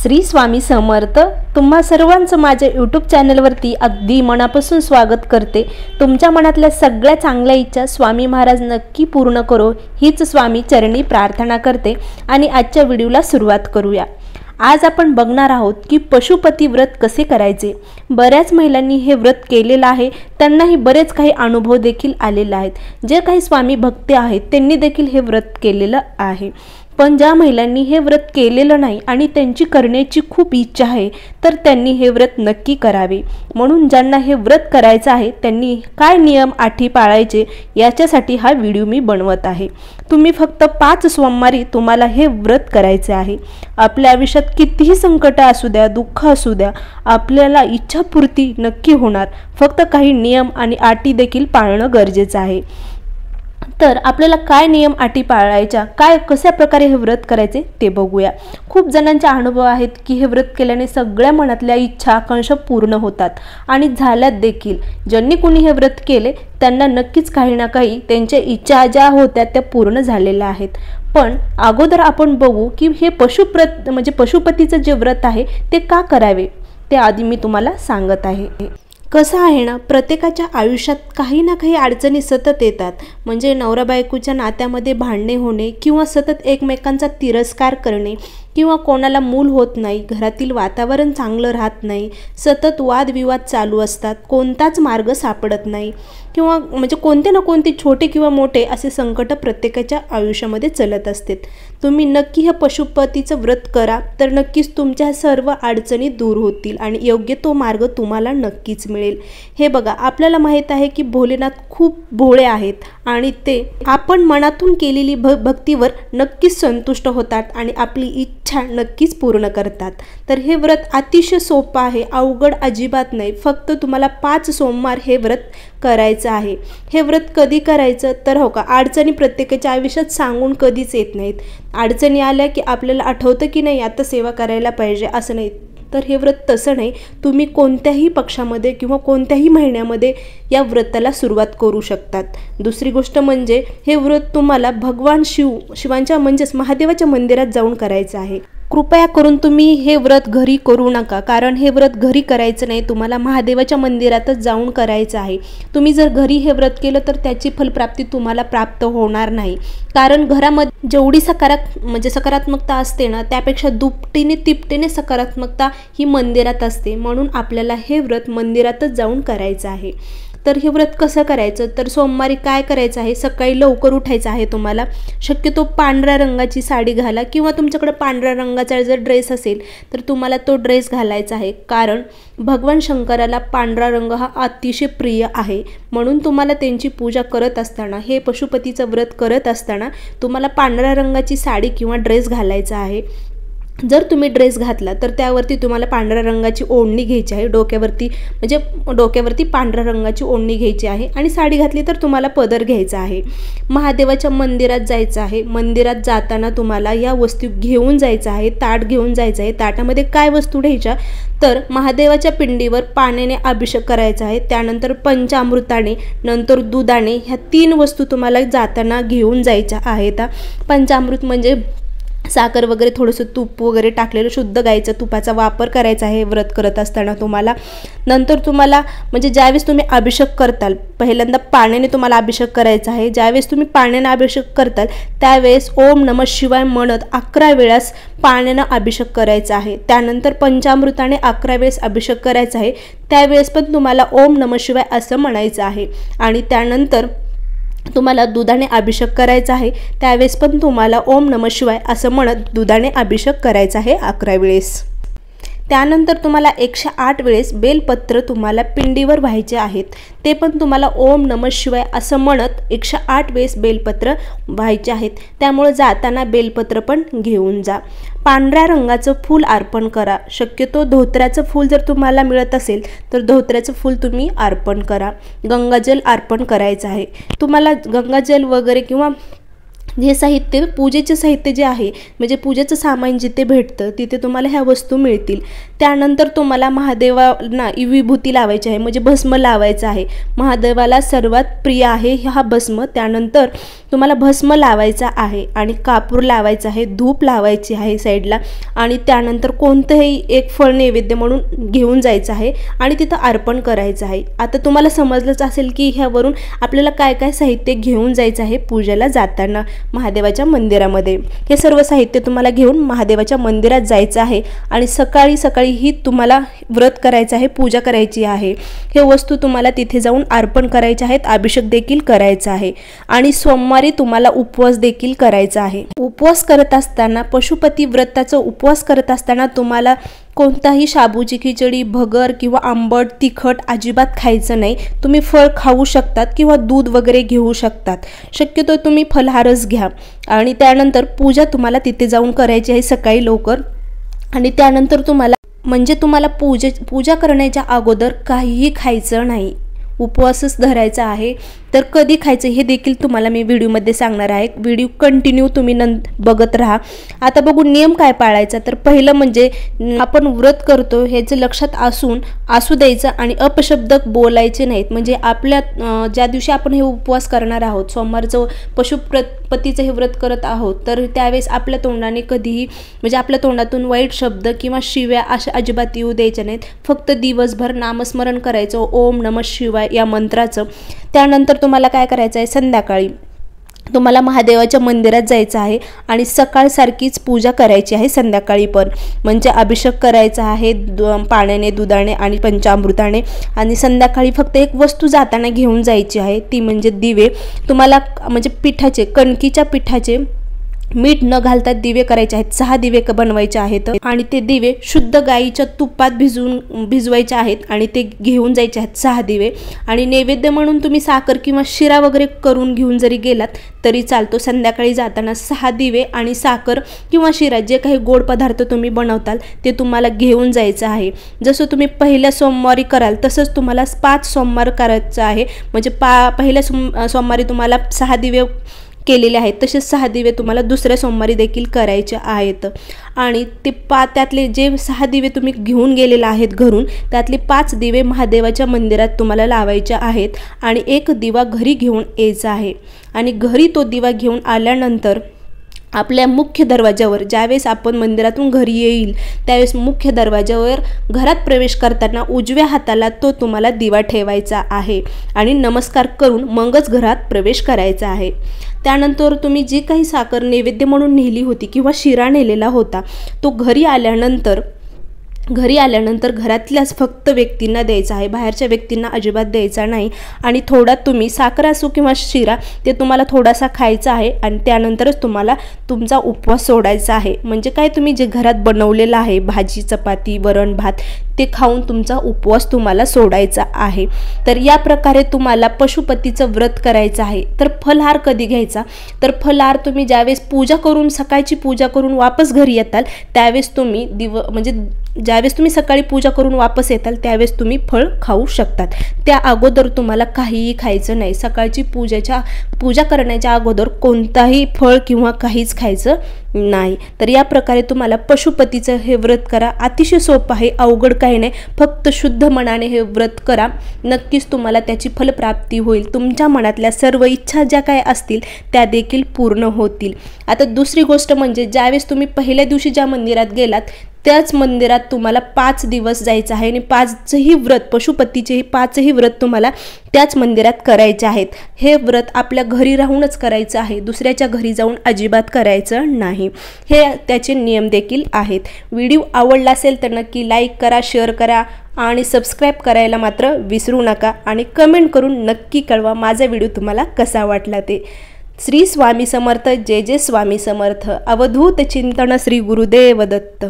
श्री स्वामी समर्थ। तुम्हा सर्वांचं माझ्या यूट्यूब चॅनलवरती अगदी मनापासून स्वागत करते। तुमच्या मनातल्या सगळ्या चांगल्या इच्छा स्वामी महाराज नक्की पूर्ण करो हीच स्वामी चरणी प्रार्थना करते आणि आजच्या व्हिडिओला सुरुवात करूया। आज आपण बघणार आहोत की पशुपती व्रत कसे करायचे। बऱ्याच महिलांनी हे व्रत केलेलं आहे, त्यांनाही बरेच काही अनुभव देखील आलेले आहेत। जे काही स्वामी भक्त आहेत त्यांनी देखील हे व्रत केलेलं आहे, पण ज्या महिलांनी हे व्रत केलेलं नाही आणि त्यांची करण्याची खूप इच्छा आहे तर त्यांनी हे व्रत नक्की करावे। म्हणून ज्यांना हे व्रत करायचं आहे त्यांनी काय नियम अटी पाळायचे याच्यासाठी हा व्हिडिओ मी बनवत आहे। तुम्ही फक्त 5 सोमवारी तुम्हाला हे व्रत करायचे आहे। आपल्या आयुष्यात कितीही संकट असू द्या, दुःख असू द्या, आपल्याला इच्छापूर्ती नक्की होणार। फक्त काही नियम आणि अटी देखील पाळणं गरजेचं आहे। तर आपल्याला काय नियम अटी पाळायच्या, कशा प्रकारे हे व्रत करायचे ते बघूया। खूप जणांचे अनुभव आहेत की हे व्रत केल्याने सगळ्या मनातल्या इच्छा आकांक्षा पूर्ण होतात आणि झाल्यात देखील। ज्यांनी कोणी हे व्रत केले त्यांना नक्कीच काही ना काही त्यांच्या इच्छा ज्या होत्या त्या पूर्ण झालेल्या आहेत। पण अगोदर आपण बघू की हे पशुपतीचं जे व्रत आहे ते का करावे ते आधी मी तुम्हाला सांगत आहे। कसं आहे ना, प्रत्येकाच्या आयुष्यात काही ना काही अडचणी सतत येतात। म्हणजे नवरा बायकोच्या नात्यामध्ये भांडणे होणे किंवा सतत एकमेकांचा तिरस्कार करणे किंवा कोणाला मूल होत नाही, घरातील वातावरण चांगलं राहत नाही, सतत वादविवाद चालू असतात, कोणताच मार्ग सापडत नाही किंवा म्हणजे कोणते ना कोणते छोटे किंवा मोठे असे संकट प्रत्येकाच्या आयुष्यामध्ये चलत असतात। तुम्ही नक्की हे पशुपतीचं व्रत करा तर नक्कीच तुमच्या सर्व अडचणी दूर होतील आणि योग्य तो मार्ग तुम्हाला नक्कीच मिळेल। हे बघा, आपल्याला माहीत आहे की भोलेनाथ खूप भोळे आहेत आणि ते आपण मनातून केलेली भक्तीवर नक्कीच संतुष्ट होतात आणि आपली इच्छा नक्कीच पूर्ण करतात। तर हे व्रत अतिशय सोपं आहे, अवघड अजिबात नाही। फक्त तुम्हाला 5 सोमवार हे व्रत करायचं आहे। हे व्रत कधी करायचं तर हो का, अडचणी प्रत्येकाच्या आयुष्यात सांगून कधीच येत नाहीत। अडचणी आल्या की आपल्याला आठवतं की नाही आता सेवा करायला पाहिजे, असं नाही। तर हे व्रत तसं नाही, तुम्ही कोणत्याही पक्षामध्ये किंवा कोणत्याही महिन्यामध्ये या व्रताला सुरुवात करू शकतात। दुसरी गोष्ट म्हणजे हे व्रत तुम्हाला भगवान शिवांच्या म्हणजेच महादेवाच्या मंदिरात जाऊन करायचं आहे। कृपया करून तुम्ही हे व्रत घरी करू नका, कारण हे व्रत घरी करायचं नाही, तुम्हाला महादेवाच्या मंदिरातच जाऊन करायचं आहे। तुम्ही जर घरी हे व्रत केलं तर त्याची फलप्राप्ती तुम्हाला प्राप्त होणार नाही, कारण घरामध्ये जेवढी सकारात्मकता असते ना त्यापेक्षा दुपटीने तिपटीने सकारात्मकता ही मंदिरात असते। म्हणून आपल्याला हे व्रत मंदिरातच जाऊन करायचं आहे। तर हे व्रत कसं करायचं तर सोमवारी काय करायचं आहे, सकाळी लवकर उठायचं आहे। तुम्हाला शक्यतो पांढऱ्या रंगाची साडी घाला किंवा तुमच्याकडे पांढऱ्या रंगाचा जर ड्रेस असेल तर तुम्हाला तो ड्रेस घालायचा आहे, कारण भगवान शंकराला पांढरा रंग हा अतिशय प्रिय आहे। म्हणून तुम्हाला त्यांची पूजा करत असताना, हे पशुपतीचं व्रत करत असताना तुम्हाला पांढऱ्या रंगाची साडी किंवा ड्रेस घालायचा आहे। जर तुम्ही ड्रेस घातला तर त्यावरती तुम्हाला पांढऱ्या रंगाची ओढणी घ्यायची आहे, डोक्यावरती पांढऱ्या रंगाची ओढणी घ्यायची आहे आणि साडी घातली तर तुम्हाला पदर घ्यायचा आहे। महादेवाच्या मंदिरात जायचं आहे। मंदिरात जाताना तुम्हाला या वस्तू घेऊन जायचं आहे, ताट घेऊन जायचं आहे। ताटामध्ये काय वस्तू घ्यायच्या तर महादेवाच्या पिंडीवर पाण्याने अभिषेक करायचा आहे, त्यानंतर पंचामृताने, नंतर दुधाने, ह्या 3 वस्तू तुम्हाला जाताना घेऊन जायच्या आहेत। पंचामृत म्हणजे साखर वगैरे, थोडंसं तूप वगैरे टाकलेलं शुद्ध गाईचं तुपाचा वापर करायचा आहे व्रत करत असताना तुम्हाला। नंतर तुम्हाला म्हणजे ज्यावेळेस तुम्ही अभिषेक करताल, पहिल्यांदा पाण्याने तुम्हाला अभिषेक करायचा आहे। ज्यावेळेस तुम्ही पाण्याने अभिषेक करताल त्यावेळेस ओम नमः शिवाय म्हणत 11 वेळास पाण्यानं अभिषेक करायचा आहे। त्यानंतर पंचामृताने 11 वेळेस अभिषेक करायचा आहे, त्यावेळेस पण तुम्हाला ओम नमः शिवाय असं म्हणायचं आहे। आणि त्यानंतर तुम्हाला दुधाने अभिषेक करायचा आहे, त्यावेळेस पण तुम्हाला ओम नमः शिवाय असं म्हणत दुधाने अभिषेक करायचा आहे 11 वेळेस। त्यानंतर तुम्हाला 108 वेळेस बेलपत्र तुम्हाला पिंडीवर व्हायचे आहेत, ते पण तुम्हाला ओम नमः शिवाय असं म्हणत 108 वेळेस बेलपत्र व्हायचे आहेत। त्यामुळे जाताना बेलपत्र पण घेऊन जा। पांढऱ्या रंगाचं फूल अर्पण करा। शक्यतो धोत्र्याचं फूल जर तुम्हाला मिळत असेल तर धोत्र्याचं फूल तुम्ही अर्पण करा। गंगाजल अर्पण करायचं आहे तुम्हाला। गंगाजल वगैरे किंवा हे साहित्य पूजेचे साहित्य जे आहे म्हणजे पूजेचं सामान जिथे भेटतं तिथे तुम्हाला ह्या वस्तू मिळतील। त्यानंतर तुम्हाला महादेवांना विभूती लावायची आहे म्हणजे भस्म लावायचं आहे। महादेवाला सर्वात प्रिय आहे हा भस्म। त्यानंतर तुम्हाला भस्म लावायचा आहे आणि कापूर लावायचा आहे, धूप लावायची आहे साईडला आणि त्यानंतर कोणतंही एक फळ नैवेद्य म्हणून घेऊन जायचं आहे आणि तिथं अर्पण करायचं आहे। आता तुम्हाला समजलंच असेल की ह्यावरून आपल्याला काय काय साहित्य घेऊन जायचं आहे पूजेला जाताना महादेवाच्या मंदिरामध्ये। हे सर्व साहित्य तुम्हाला घेऊन महादेवाच्या मंदिरात जायचं आहे आणि सकाळी सकाळी ही तुम्हाला व्रत करायचं आहे, पूजा करायची आहे। हे वस्तू तुम्हाला तिथे जाऊन अर्पण करायचे आहेत, अभिषेक देखील करायचा आहे आणि सोमवारी तुम्हाला उपवास देखील करायचा आहे। उपवास करत असताना पशुपती व्रताचा उपवास करत असताना तुम्हाला कोणताही शाबूची खिचडी, भगर किंवा आंबट तिखट अजिबात खायचं नाही। तुम्ही फळ खाऊ शकतात किंवा दूध वगैरे घेऊ शकतात। शक्यतो तुम्ही फलाहारच घ्या आणि त्यानंतर पूजा तुम्हाला तिथे जाऊन करायची आहे सकाळी लवकर आणि त्यानंतर तुम्हाला पूजा करण्याच्या अगोदर काहीही खायचं नाही, उपवासच धरायचा आहे। तर कधी खायचं हे देखील तुम्हाला मी व्हिडिओमध्ये सांगणार आहे। व्हिडिओ कंटिन्यू तुम्ही बघत राहा। आता बघू नियम काय पाळायचा। तर पहिलं म्हणजे आपण व्रत करतो ह्याचं लक्षात असू द्यायचं आणि अपशब्द बोलायचे नाहीत। म्हणजे आपल्या ज्या दिवशी आपण हे उपवास करणार आहोत, सोमवारचं पशुपतीचं हे व्रत करत आहोत, तर त्यावेळेस आपल्या तोंडाने कधीही म्हणजे आपल्या तोंडातून वाईट शब्द किंवा शिव्या अशा अजिबात येऊ द्यायच्या नाहीत। फक्त दिवसभर नामस्मरण करायचं ओम नमः शिवाय या मंत्राचं। त्यानंतर तुम्हाला काय करायचं आहे, संध्याकाळी तुम्हाला महादेवाच्या मंदिरात जायचं आहे आणि सकाळसारखीच पूजा करायची आहे संध्याकाळी पण। म्हणजे अभिषेक करायचा आहे पाण्याने, दुधाने आणि पंचामृताने आणि संध्याकाळी फक्त एक वस्तू जाताना घेऊन जायची आहे, ती म्हणजे दिवे। तुम्हाला म्हणजे कणकीच्या पिठाचे मीठ न घालता दिवे करायचे आहेत। 6 दिवे बनवायचे आहेत आणि ते दिवे शुद्ध गाईच्या तुपात भिजवायचे आहेत आणि ते घेऊन जायचे आहेत 6 दिवे। आणि नैवेद्य म्हणून तुम्ही साखर किंवा शिरा वगैरे करून घेऊन जरी गेलात तरी चालतो। संध्याकाळी जाताना 6 दिवे आणि साखर किंवा शिरा जे काही गोड पदार्थ तुम्ही बनवताल ते तुम्हाला घेऊन जायचं आहे। जसं तुम्ही पहिल्या सोमवारी कराल तसंच तुम्हाला 5 सोमवार करायचं आहे। म्हणजे पहिल्या सोमवारी तुम्हाला 6 दिवे केलेले आहेत तसेच 6 दिवे तुम्हाला दुसऱ्या सोमवारी देखील करायचे आहेत। आणि ते त्यातले जे 6 दिवे तुम्ही घेऊन गेलेले आहेत घरून, त्यातले 5 दिवे महादेवाच्या मंदिरात तुम्हाला लावायचे आहेत आणि एक दिवा घरी घेऊन यायचा आहे। आणि घरी तो दिवा घेऊन आल्यानंतर आपल्या मुख्य दरवाजावर ज्यावेळेस आपण मंदिरातून घरी येईल त्यावेळेस मुख्य दरवाजावर घरात प्रवेश करताना उजव्या हाताला तो तुम्हाला दिवा ठेवायचा आहे आणि नमस्कार करून मगच घरात प्रवेश करायचा आहे। त्यानंतर तुम्ही जी काही साखर नैवेद्य म्हणून नेली होती किंवा शिरा नेलेला होता तो घरी आल्यानंतर घरातल्याच फक्त व्यक्तींना द्यायचा आहे, बाहेरच्या व्यक्तींना अजिबात द्यायचा नाही। आणि थोडा तुम्ही साखर असो किंवा शिरा ते तुम्हाला थोडासा खायचा आहे आणि त्यानंतरच तुम्हाला तुमचा उपवास सोडायचा आहे। म्हणजे काय, तुम्ही जे घरात बनवलेलं आहे भाजी चपाती वरण भात ते खाऊन तुमचा उपवास तुम्हाला सोडायचा आहे। तर या प्रकारे तुम्हाला पशुपतीचं व्रत करायचं आहे। तर फलाहार कधी घ्यायचा, तर फलाहार तुम्ही ज्यावेळेस पूजा करून सकाळची पूजा करून वापस घरी येताल त्यावेळेस तुम्ही ज्यावेळेस तुम्ही सकाळी पूजा करून वापस येताल त्यावेळेस तुम्ही फळ खाऊ शकतात। त्या अगोदर तुम्हाला काहीही खायचं नाही। सकाळची पूजा करण्याच्या अगोदर कोणताही फळ किंवा काहीच खायचं नाही। तर या प्रकारे तुम्हाला पशुपतीचं हे व्रत करा। अतिशय सोपं आहे, अवघड काही नाही। फक्त शुद्ध मनाने हे व्रत करा, नक्कीच तुम्हाला त्याची फलप्राप्ती होईल। तुमच्या मनातल्या सर्व इच्छा ज्या काय असतील त्या देखील पूर्ण होतील। आता दुसरी गोष्ट म्हणजे ज्यावेळेस तुम्ही पहिल्या दिवशी ज्या मंदिरात गेलात त्याच मंदिरात तुम्हाला 5 दिवस जायचं आहे आणि 5ही व्रत पशुपतीचे 5ही व्रत तुम्हाला त्याच मंदिरात करायचे आहेत। हे व्रत आपल्या घरी राहूनच करायचं आहे, दुसऱ्याच्या घरी जाऊन अजिबात करायचं नाही। हे त्याचे नियम देखील आहेत। व्हिडिओ आवडला असेल तर नक्की लाईक करा, शेअर करा आणि सबस्क्राईब करायला मात्र विसरू नका आणि कमेंट करून नक्की कळवा माझा व्हिडिओ तुम्हाला कसा वाटला ते। श्री स्वामी समर्थ, जय जय स्वामी समर्थ। अवधूत चिंतन श्री गुरुदेव दत्त।